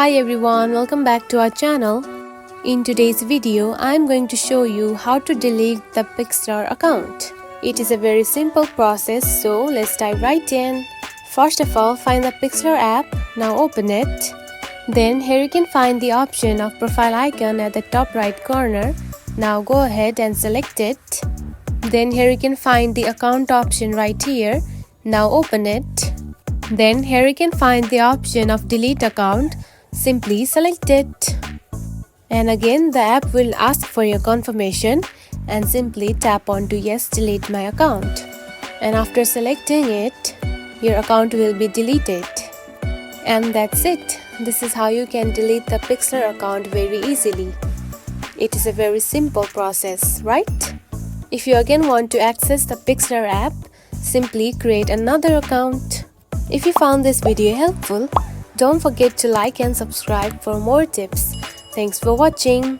Hi everyone, welcome back to our channel. In today's video, I am going to show you how to delete the Pixlr account. It is a very simple process, so let's dive right in. First of all, find the Pixlr app. Now open it. Then here you can find the option of profile icon at the top right corner. Now go ahead and select it. Then here you can find the account option right here. Now open it. Then here you can find the option of delete account. Simply select it. And again the app will ask for your confirmation and simply tap on to yes, delete my account. And after selecting it, your account will be deleted. And that's it. This is how you can delete the Pixlr account very easily. It is a very simple process, right? If you again want to access the Pixlr app, simply create another account. If you found this video helpful, don't forget to like and subscribe for more tips. Thanks for watching.